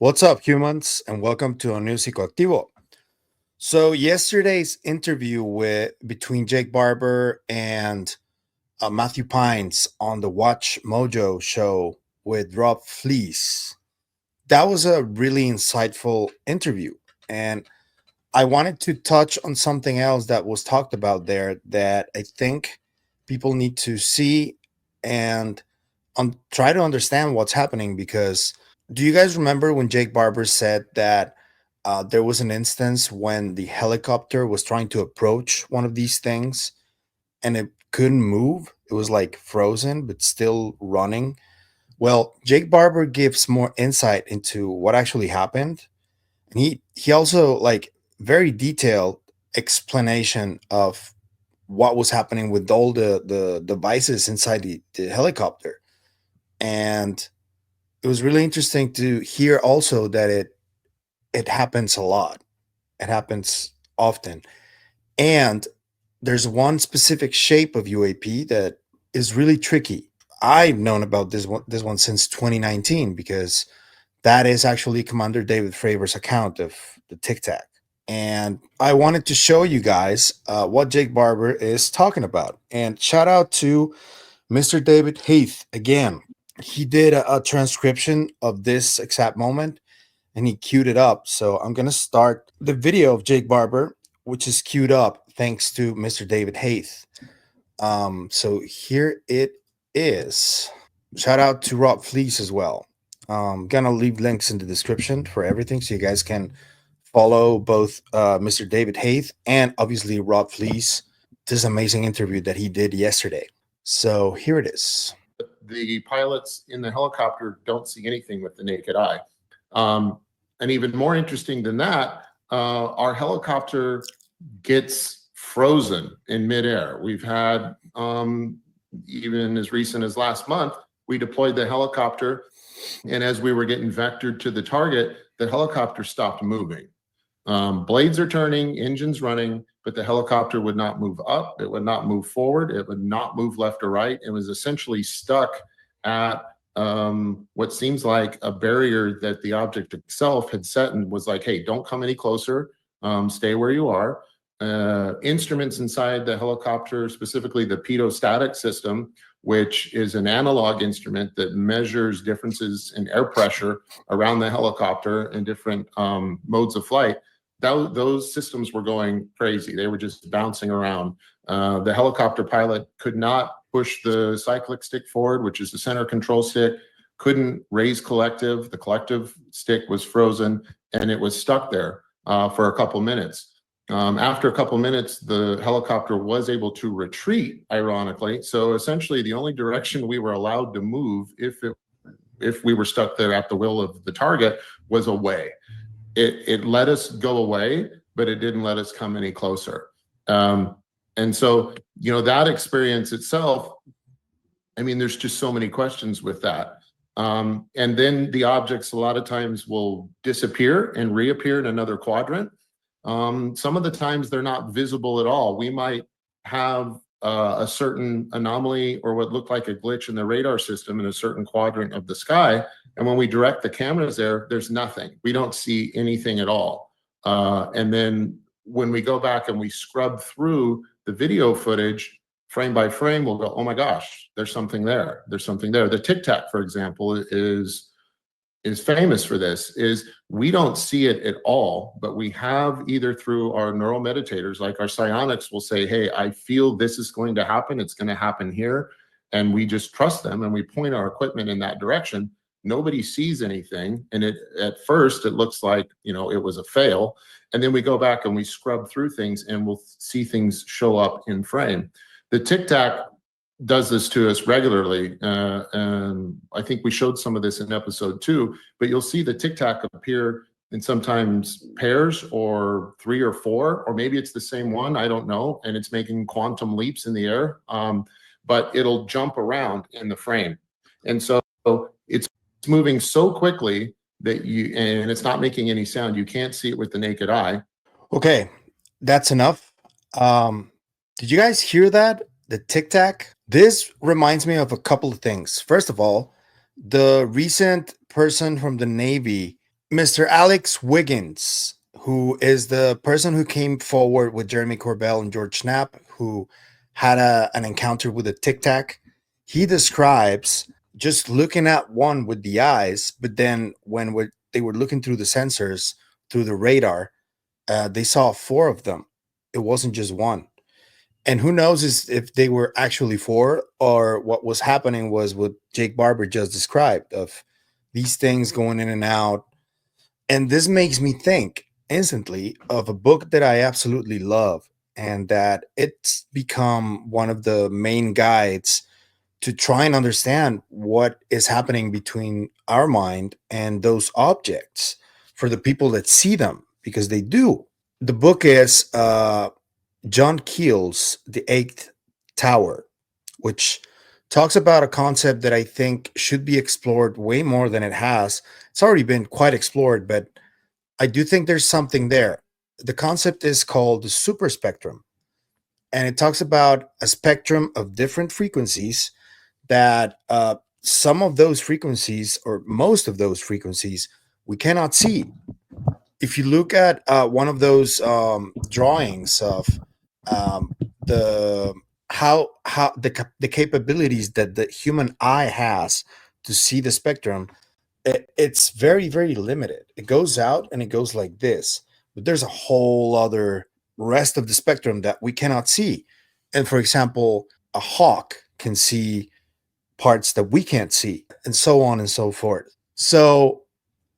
What's up, humans, and welcome to a new Psicoactivo. So, yesterday's interview between Jake Barber and Matthew Pines on the Watch Mojo show with Flis, that was a really insightful interview. And I wanted to touch on something else that was talked about there that I think people need to see and try to understand what's happening. Because do you guys remember when Jake Barber said that there was an instance when the helicopter was trying to approach one of these things and it couldn't move? It was like frozen, but still running. Well, Jake Barber gives more insight into what actually happened. And he also like very detailed explanation of what was happening with all the devices inside the helicopter. And it was really interesting to hear also that it happens a lot. It happens often. And there's one specific shape of UAP that is really tricky. I've known about this one since 2019 because that is actually Commander David Fravor's account of the Tic-Tac. And I wanted to show you guys what Jake Barber is talking about. And shout out to Mr. David Heath again. He did a transcription of this exact moment and he queued it up. So I'm going to start the video of Jake Barber, which is queued up thanks to Mr. David Heath. So here it is. Shout out to Flis as well. Gonna leave links in the description for everything so you guys can follow both Mr. David Heath and obviously Flis. This amazing interview that he did yesterday. So here it is. The pilots in the helicopter don't see anything with the naked eye. And even more interesting than that, our helicopter gets frozen in midair. We've had, even as recent as last month, we deployed the helicopter, and as we were getting vectored to the target, the helicopter stopped moving. Blades are turning, engines running, but the helicopter would not move up, it would not move forward, it would not move left or right. It was essentially stuck at what seems like a barrier that the object itself had set and was like, hey, don't come any closer, stay where you are. Instruments inside the helicopter, specifically the pedostatic system, which is an analog instrument that measures differences in air pressure around the helicopter in different modes of flight. Those systems were going crazy. They were just bouncing around. The helicopter pilot could not push the cyclic stick forward, which is the center control stick, couldn't raise collective. The collective stick was frozen and it was stuck there for a couple minutes. After a couple minutes, the helicopter was able to retreat, ironically. So essentially the only direction we were allowed to move if we were stuck there at the will of the target was away. It let us go away, but it didn't let us come any closer. And so, you know, that experience itself, I mean, there's just so many questions with that. And then the objects a lot of times will disappear and reappear in another quadrant. Some of the times they're not visible at all. We might have a certain anomaly or what looked like a glitch in the radar system in a certain quadrant of the sky. And when we direct the cameras there, there's nothing. We don't see anything at all. And then when we go back and we scrub through the video footage, frame by frame, we'll go, oh my gosh, there's something there. There's something there. The Tic-Tac, for example, is famous for this, is we don't see it at all, but we have either through our neural meditators, like our psionics will say, hey, I feel this is going to happen. It's going to happen here. And we just trust them and we point our equipment in that direction. Nobody sees anything. And at first it looks like, you know, it was a fail. And then we go back and we scrub through things and we'll see things show up in frame. The Tic-Tac does this to us regularly. And I think we showed some of this in episode 2, but you'll see the Tic-Tac appear in sometimes pairs or 3 or 4, or maybe it's the same one, I don't know. And it's making quantum leaps in the air, but it'll jump around in the frame. And so it's moving so quickly that and it's not making any sound. You can't see it with the naked eye. Okay, that's enough. Did you guys hear that? The Tic-Tac? This reminds me of a couple of things. First of all, the recent person from the Navy Mr. Alex Wiggins, who is the person who came forward with Jeremy Corbell and George Knapp, who had an encounter with a Tic-Tac, he describes just looking at one with the eyes, but then when they were looking through the sensors, through the radar, they saw four of them. It wasn't just one. And who knows if they were actually four or what was happening was what Jake Barber just described of these things going in and out. And this makes me think instantly of a book that I absolutely love and that it's become one of the main guides to try and understand what is happening between our mind and those objects for the people that see them, because they do. The book is John Keel's The Eighth Tower, which talks about a concept that I think should be explored way more than it has. It's already been quite explored, but I do think there's something there. The concept is called the super spectrum, and it talks about a spectrum of different frequencies that some of those frequencies, or most of those frequencies, we cannot see. If you look at one of those drawings of the the capabilities that the human eye has to see the spectrum, it's very very limited. It goes out and it goes like this, but there's a whole other rest of the spectrum that we cannot see. And for example, a hawk can see parts that we can't see, and so on and so forth. So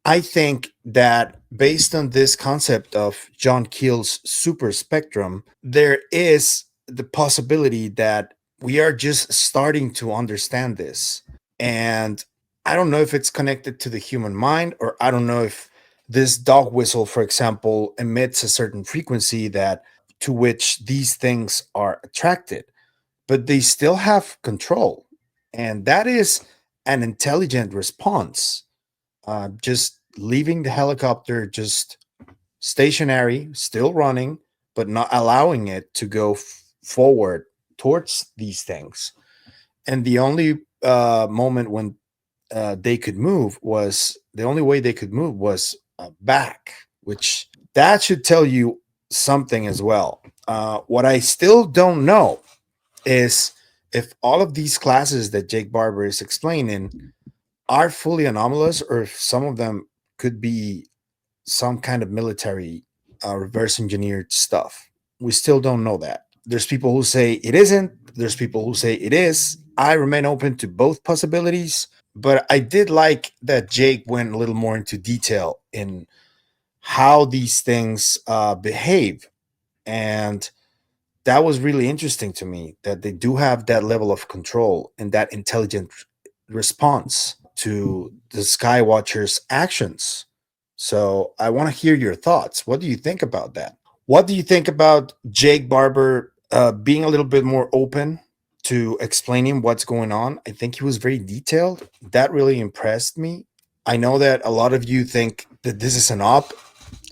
I think that based on this concept of John Keel's super spectrum, there is the possibility that we are just starting to understand this. And I don't know if it's connected to the human mind, or I don't know if this dog whistle, for example, emits a certain frequency that to which these things are attracted, but they still have control. And that is an intelligent response. Just leaving the helicopter just stationary, still running, but not allowing it to go forward towards these things. And the only moment when they could move was the only way they could move was back, which that should tell you something as well. What I still don't know is if all of these classes that Jake Barber is explaining are fully anomalous, or if some of them could be some kind of military reverse engineered stuff. We still don't know that. There's people who say it isn't, there's people who say it is. I remain open to both possibilities, but I did like that Jake went a little more into detail in how these things behave. And that was really interesting to me, that they do have that level of control and that intelligent response to the Skywatcher's actions. So I want to hear your thoughts. What do you think about that? What do you think about Jake Barber being a little bit more open to explaining what's going on? I think he was very detailed. That really impressed me. I know that a lot of you think that this is an op.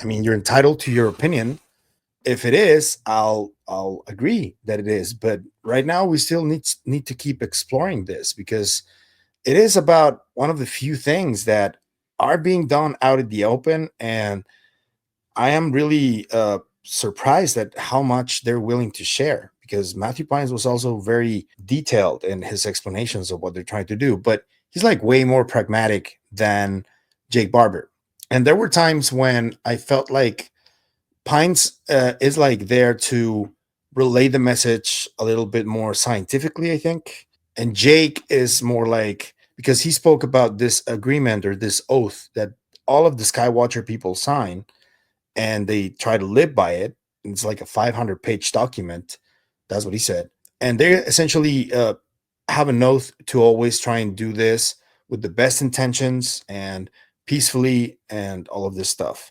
I mean, you're entitled to your opinion. If it is, I'll agree that it is. But right now, we still need to keep exploring this, because it is about one of the few things that are being done out in the open. And I am really surprised at how much they're willing to share, because Matthew Pines was also very detailed in his explanations of what they're trying to do, but he's like way more pragmatic than Jake Barber. And there were times when I felt like Pines is like there to relay the message a little bit more scientifically, I think. And Jake is more like, because he spoke about this agreement or this oath that all of the Skywatcher people sign, and they try to live by it. It's like a 500-page document. That's what he said. And they essentially have an oath to always try and do this with the best intentions and peacefully and all of this stuff.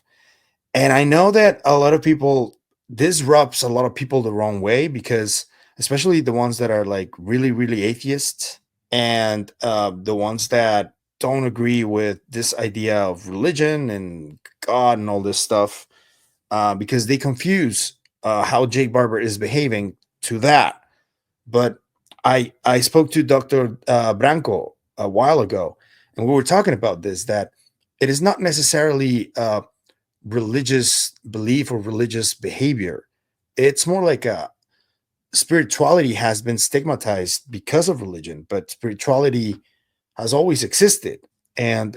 And I know that a lot of people, this rubs a lot of people the wrong way, because especially the ones that are like really, really atheists, and the ones that don't agree with this idea of religion and God and all this stuff, because they confuse how Jake Barber is behaving to that. But I spoke to Dr. Branco a while ago, and we were talking about this, that it is not necessarily religious belief or religious behavior. It's more like a spirituality has been stigmatized because of religion, but spirituality has always existed. And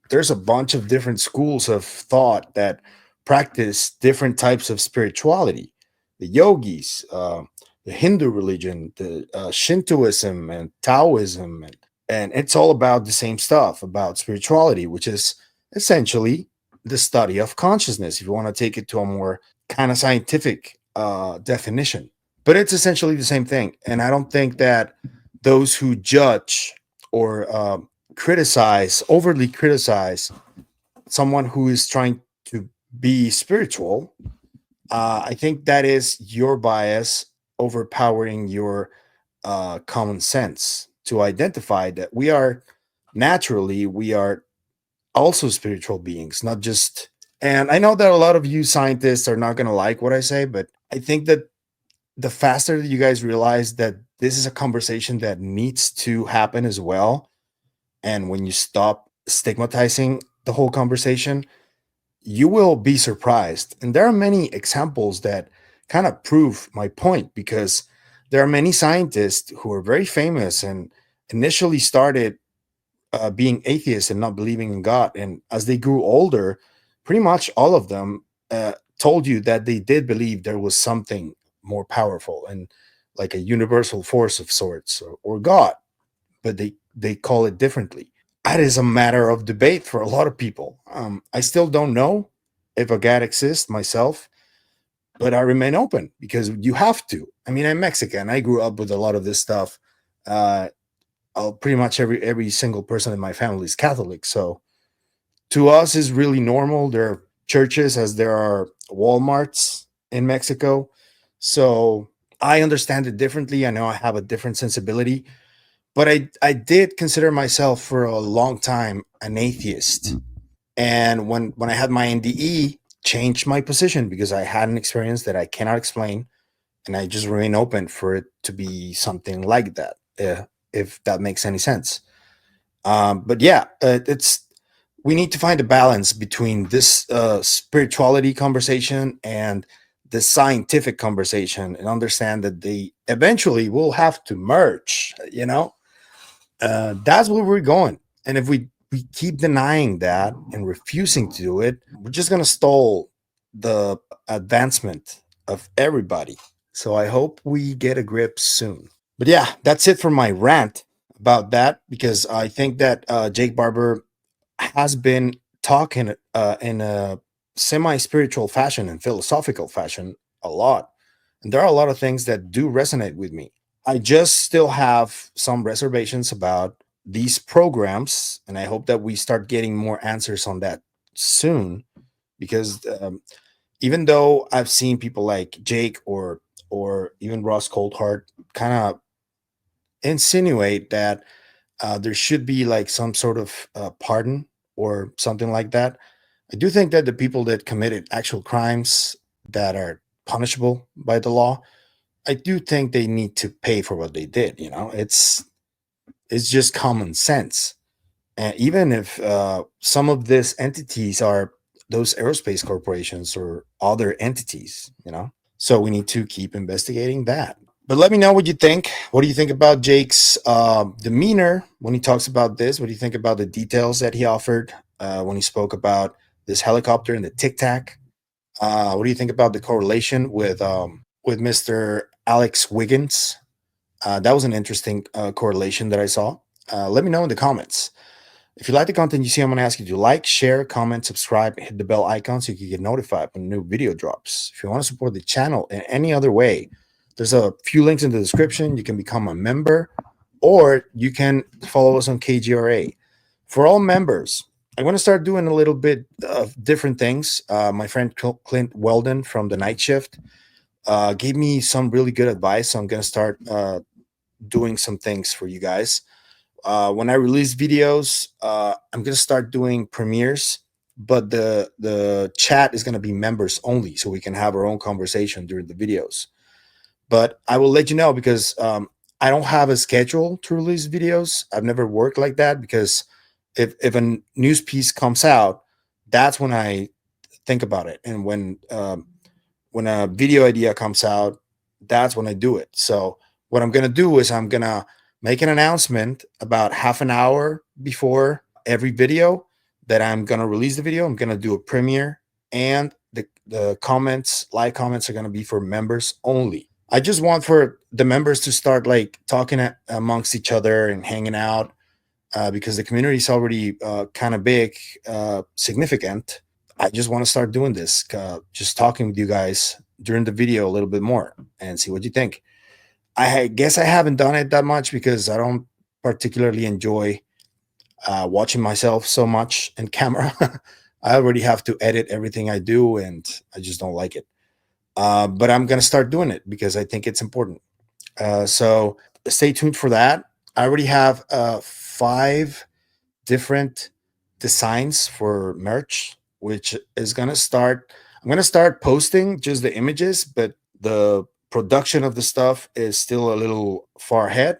there's a bunch of different schools of thought that practice different types of spirituality. The yogis, the Hindu religion, the Shintoism, and Taoism. And it's all about the same stuff about spirituality, which is essentially the study of consciousness, if you want to take it to a more kind of scientific definition. But it's essentially the same thing. And I don't think that those who judge or overly criticize someone who is trying to be spiritual, I think that is your bias overpowering your common sense to identify that we are also spiritual beings, not just. And I know that a lot of you scientists are not going to like what I say, but I think that the faster that you guys realize that this is a conversation that needs to happen as well, and when you stop stigmatizing the whole conversation, you will be surprised. And there are many examples that kind of prove my point, because there are many scientists who are very famous and initially started being atheists and not believing in God. And as they grew older, pretty much all of them told you that they did believe there was something more powerful and like a universal force of sorts, or God, but they call it differently. That is a matter of debate for a lot of people. I still don't know if a God exists myself, but I remain open because you have to. I mean, I'm Mexican. I grew up with a lot of this stuff. Uh, pretty much every single person in my family is Catholic, so to us is really normal. There are churches as there are Walmarts in Mexico, so I understand it differently. I know I have a different sensibility, but I did consider myself for a long time an atheist. And when I had my NDE, changed my position because I had an experience that I cannot explain, and I just remain open for it to be something like that, if that makes any sense. But yeah, it's we need to find a balance between this spirituality conversation and the scientific conversation, and understand that they eventually will have to merge. That's where we're going. And if we keep denying that and refusing to do it, we're just going to stall the advancement of everybody. So I hope we get a grip soon. But yeah, that's it for my rant about that, because I think that Jake Barber has been talking in a semi spiritual fashion and philosophical fashion a lot. And there are a lot of things that do resonate with me. I just still have some reservations about these programs, and I hope that we start getting more answers on that soon. Because even though I've seen people like Jake or even Ross Coldheart kind of insinuate that there should be like some sort of pardon or something like that, I do think that the people that committed actual crimes that are punishable by the law, I do think they need to pay for what they did. It's just common sense. And even if some of these entities are those aerospace corporations or other entities, so we need to keep investigating that. But let me know what you think. What do you think about Jake's demeanor when he talks about this? What do you think about the details that he offered when he spoke about this helicopter and the Tic-Tac? What do you think about the correlation with Mr. Alex Wiggins? That was an interesting correlation that I saw. Let me know in the comments. If you like the content you see, I'm going to ask you to like, share, comment, subscribe, hit the bell icon so you can get notified when a new video drops. If you want to support the channel in any other way, there's a few links in the description. You can become a member, or you can follow us on KGRA. For all members, I'm going to start doing a little bit of different things. My friend Clint Weldon from the Night Shift gave me some really good advice. So I'm going to start doing some things for you guys. When I release videos, I'm gonna start doing premieres, but the chat is gonna be members only, so we can have our own conversation during the videos. But I will let you know, because I don't have a schedule to release videos. I've never worked like that, because if a news piece comes out, that's when I think about it. And when a video idea comes out, that's when I do it. So what I'm gonna do is I'm gonna make an announcement about half an hour before every video that I'm gonna release the video. I'm gonna do a premiere, and the comments, live comments, are gonna be for members only. I just want for the members to start like talking amongst each other and hanging out, because the community is already kind of big, significant. I just want to start doing this, just talking with you guys during the video a little bit more and see what you think. I guess I haven't done it that much because I don't particularly enjoy watching myself so much in camera. I already have to edit everything I do, and I just don't like it. But I'm going to start doing it because I think it's important. So stay tuned for that. I already have 5 different designs for merch, which is going to start. I'm going to start posting just the images, but the production of the stuff is still a little far ahead.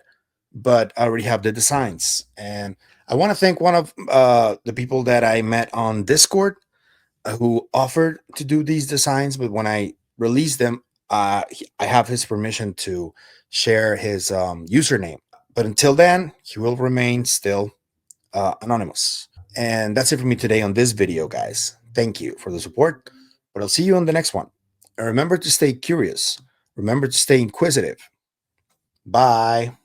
But I already have the designs. And I want to thank one of the people that I met on Discord, who offered to do these designs. But when I released them, I have his permission to share his username. But until then, he will remain still anonymous. And that's it for me today on this video, guys. Thank you for the support, but I'll see you on the next one. And remember to stay curious. Remember to stay inquisitive. Bye.